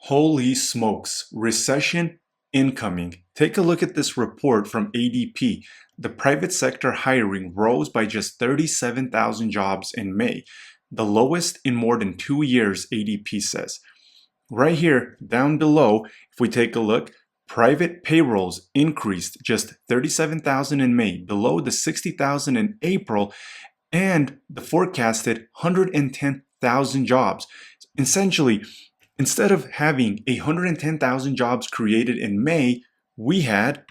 Holy smokes, recession incoming. Take a look at this report from ADP. The private sector hiring rose by just 37,000 jobs in May, the lowest in more than 2 years, ADP says. Right here, down below, if we take a look, private payrolls increased just 37,000 in May, below the 60,000 in April, and the forecasted 110,000 jobs. Essentially, instead of having 110,000 jobs created in May, we had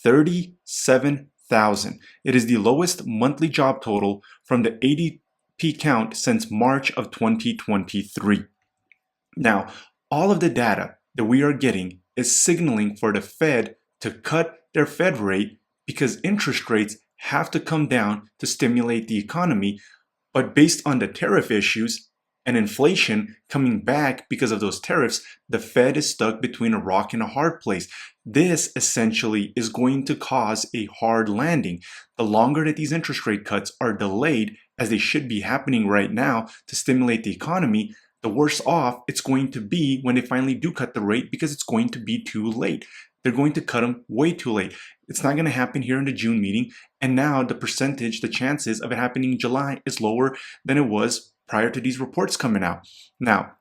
37,000. It is the lowest monthly job total from the ADP count since March of 2023. Now, all of the data that we are getting is signaling for the Fed to cut their Fed rate because interest rates have to come down to stimulate the economy. But based on the tariff issues and inflation coming back because of those tariffs, the Fed is stuck between a rock and a hard place. This essentially is going to cause a hard landing. The longer that these interest rate cuts are delayed, as they should be happening right now to stimulate the economy, the worse off it's going to be when they finally do cut the rate because it's going to be too late. They're going to cut them way too late. It's not going to happen here in the June meeting. And now the chances of it happening in July is lower than it was prior to these reports coming out. Now,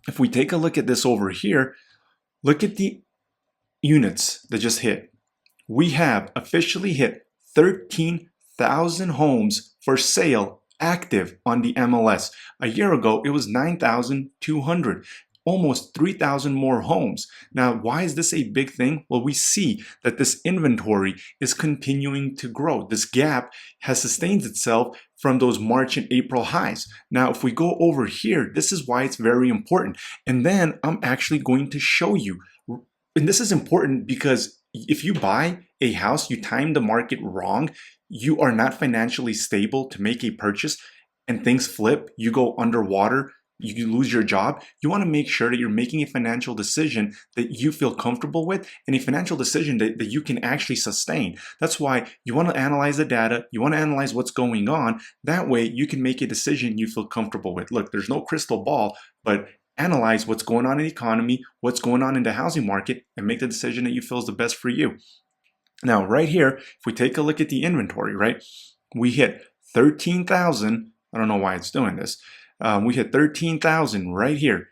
if we take a look at this over here, look at the units that just hit. We have officially hit 13,000 homes for sale active on the MLS. A year ago, it was 9,200. Almost 3,000 more homes. Now, why is this a big thing? Well, we see that this inventory is continuing to grow. This gap has sustained itself from those March and April highs. Now, if we go over here, this is why it's very important. And then I'm actually going to show you. And this is important because if you buy a house, you time the market wrong, you are not financially stable to make a purchase, and things flip, you go underwater, you lose your job. You want to make sure that you're making a financial decision that you feel comfortable with and a financial decision that you can actually sustain. That's why you want to analyze the data. You want to analyze what's going on. That way you can make a decision you feel comfortable with. Look, there's no crystal ball, but analyze what's going on in the economy, what's going on in the housing market, and make the decision that you feel is the best for you. Now, right here, if we take a look at the inventory, right, we hit 13,000. I don't know why it's doing this. We hit 13,000 right here.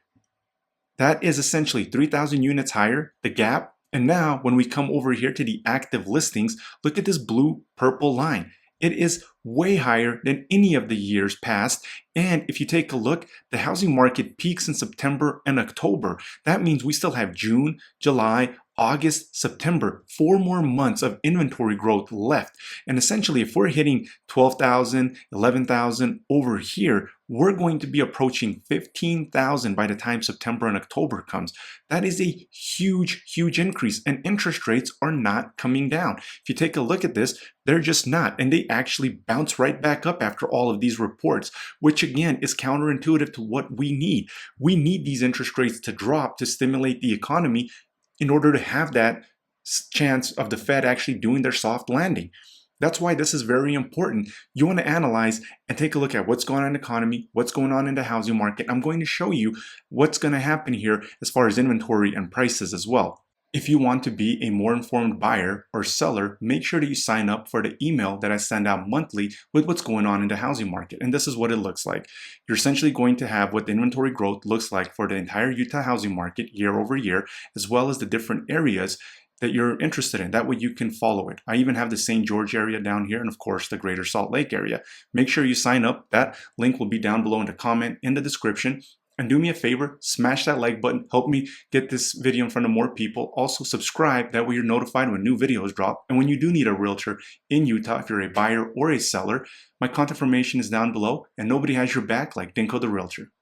That is essentially 3,000 units higher, the gap. And now when we come over here to the active listings, look at this blue purple line. It is way higher than any of the years past. And if you take a look, the housing market peaks in September and October. That means we still have June, July, August, September, 4 more months of inventory growth left. And essentially, if we're hitting 12,000, 11,000 over here, we're going to be approaching 15,000 by the time September and October comes. That is a huge, huge increase, and interest rates are not coming down. If you take a look at this, they're just not, and they actually bounce right back up after all of these reports, which again is counterintuitive to what we need. We need these interest rates to drop to stimulate the economy in order to have that chance of the Fed actually doing their soft landing. That's why this is very important. You want to analyze and take a look at what's going on in the economy, what's going on in the housing market. I'm going to show you what's going to happen here as far as inventory and prices as well. If you want to be a more informed buyer or seller, make sure that you sign up for the email that I send out monthly with what's going on in the housing market. And this is what it looks like. You're essentially going to have what the inventory growth looks like for the entire Utah housing market year over year, as well as the different areas that you're interested in. That way you can follow it. I even have the St. George area down here and of course the greater Salt Lake area. Make sure you sign up. That link will be down below in the comment in the description. And do me a favor, smash that like button. Help me get this video in front of more people. Also subscribe, that way you're notified when new videos drop. And when you do need a realtor in Utah, if you're a buyer or a seller, my contact information is down below and nobody has your back like Dinko the Realtor.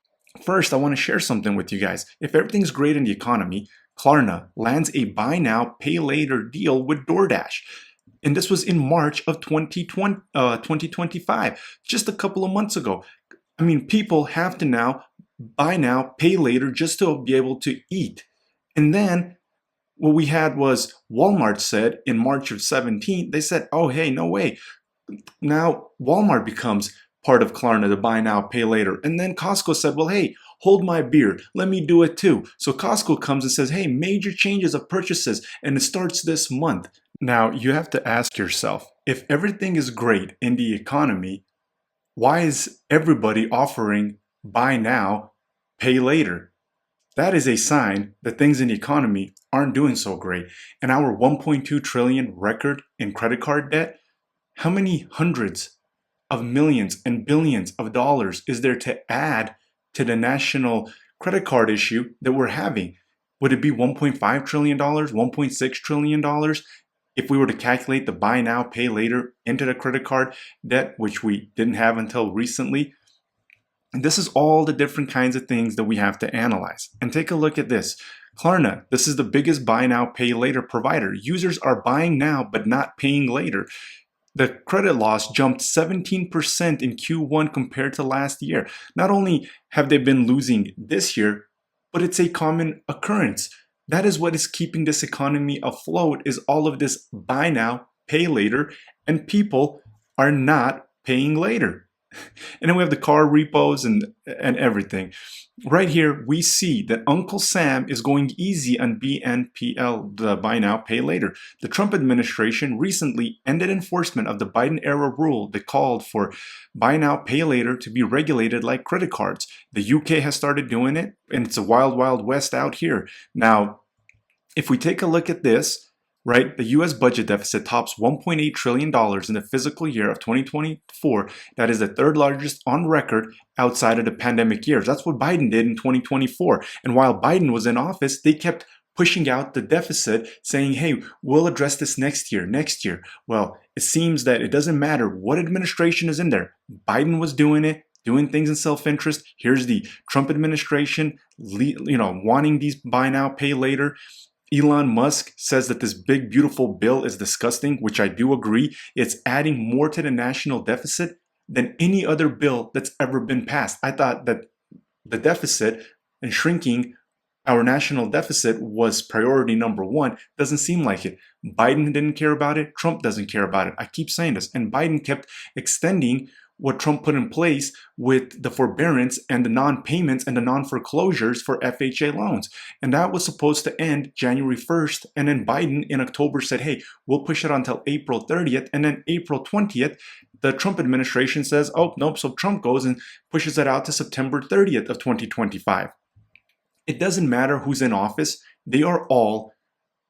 First, I want to share something with you guys. If everything's great in the economy, Klarna lands a buy now, pay later deal with DoorDash. And this was in March of 2025, just a couple of months ago. I mean, people have to now buy now, pay later just to be able to eat. And then what we had was Walmart said in March of 17, they said, oh, hey, no way. Now Walmart becomes part of Klarna, the buy now, pay later. And then Costco said, well, hey, hold my beer, let me do it too. So Costco comes and says, hey, major changes of purchases, and it starts this month. Now, you have to ask yourself, if everything is great in the economy, why is everybody offering buy now, pay later? That is a sign that things in the economy aren't doing so great. And our 1.2 trillion record in credit card debt, how many hundreds of millions and billions of dollars is there to add to the national credit card issue that we're having? Would it be $1.5 trillion, $1.6 trillion if we were to calculate the buy now, pay later into the credit card debt, which we didn't have until recently? And this is all the different kinds of things that we have to analyze. And take a look at this. Klarna, this is the biggest buy now, pay later provider. Users are buying now, but not paying later. The credit loss jumped 17% in Q1 compared to last year. Not only have they been losing this year, but it's a common occurrence. That is what is keeping this economy afloat, is all of this buy now, pay later, and people are not paying later. And then we have the car repos and everything. Right here, we see that Uncle Sam is going easy on BNPL, the buy now, pay later. The Trump administration recently ended enforcement of the Biden-era rule that called for buy now, pay later to be regulated like credit cards. The UK has started doing it, and it's a wild, wild west out here. Now, if we take a look at this, right, the US budget deficit tops $1.8 trillion in the fiscal year of 2024. That is the third largest on record outside of the pandemic years. That's what Biden did in 2024. And while Biden was in office, they kept pushing out the deficit, saying, hey, we'll address this next year. Well, it seems that it doesn't matter what administration is in there. Biden was doing it, doing things in self-interest. Here's the Trump administration, wanting these buy now, pay later. Elon Musk says that this big, beautiful bill is disgusting, which I do agree. It's adding more to the national deficit than any other bill that's ever been passed. I thought that the deficit and shrinking our national deficit was priority number one. Doesn't seem like it. Biden didn't care about it. Trump doesn't care about it. I keep saying this. And Biden kept extending what Trump put in place with the forbearance and the non-payments and the non-foreclosures for FHA loans. And that was supposed to end January 1st. And then Biden in October said, hey, we'll push it until April 30th. And then April 20th, the Trump administration says, oh, nope. So Trump goes and pushes it out to September 30th of 2025. It doesn't matter who's in office. They are all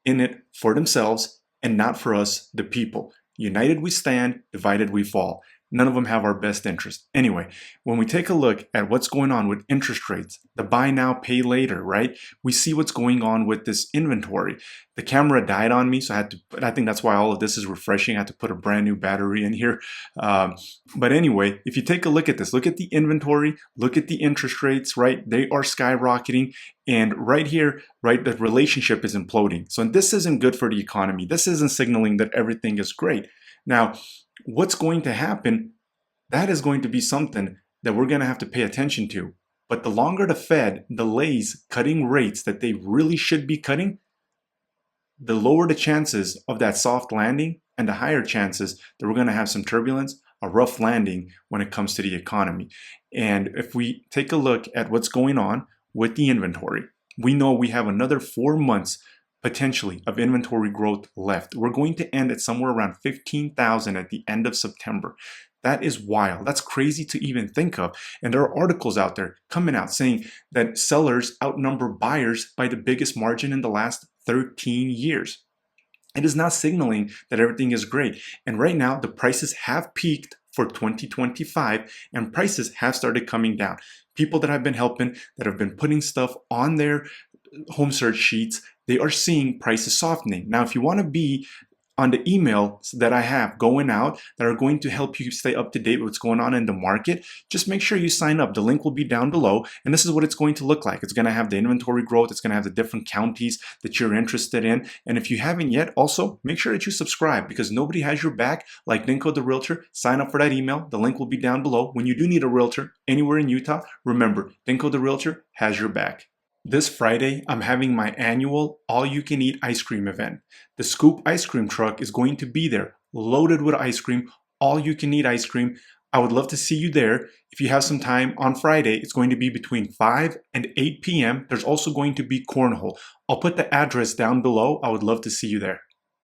in it for themselves and not for us, the people. United we stand, divided we fall. None of them have our best interest. Anyway, when we take a look at what's going on with interest rates, the buy now, pay later, right? We see what's going on with this inventory. The camera died on me, so I think that's why all of this is refreshing. I had to put a brand new battery in here. But anyway, if you take a look at this, look at the inventory, look at the interest rates, right? They are skyrocketing. And right here, right, the relationship is imploding. So this isn't good for the economy. This isn't signaling that everything is great. Now, what's going to happen, that is going to be something that we're going to have to pay attention to. But the longer the Fed delays cutting rates that they really should be cutting, the lower the chances of that soft landing and the higher chances that we're going to have some turbulence, a rough landing when it comes to the economy. And if we take a look at what's going on with the inventory, we know we have another 4 months potentially of inventory growth left. We're going to end at somewhere around 15,000 at the end of September. That is wild. That's crazy to even think of. And there are articles out there coming out saying that sellers outnumber buyers by the biggest margin in the last 13 years. It is not signaling that everything is great. And right now, the prices have peaked for 2025 and prices have started coming down. People that I've been helping, that have been putting stuff on their home search sheets, they are seeing prices softening. Now, if you want to be on the emails that I have going out that are going to help you stay up to date with what's going on in the market, just make sure you sign up. The link will be down below. And this is what it's going to look like. It's going to have the inventory growth. It's going to have the different counties that you're interested in. And if you haven't yet, also make sure that you subscribe because nobody has your back like Dinko the Realtor. Sign up for that email. The link will be down below. When you do need a realtor anywhere in Utah, remember, Dinko the Realtor has your back. This Friday, I'm having my annual all-you-can-eat ice cream event. The Scoop ice cream truck is going to be there, loaded with ice cream, all-you-can-eat ice cream. I would love to see you there. If you have some time on Friday, it's going to be between 5 and 8 p.m. There's also going to be Cornhole. I'll put the address down below. I would love to see you there.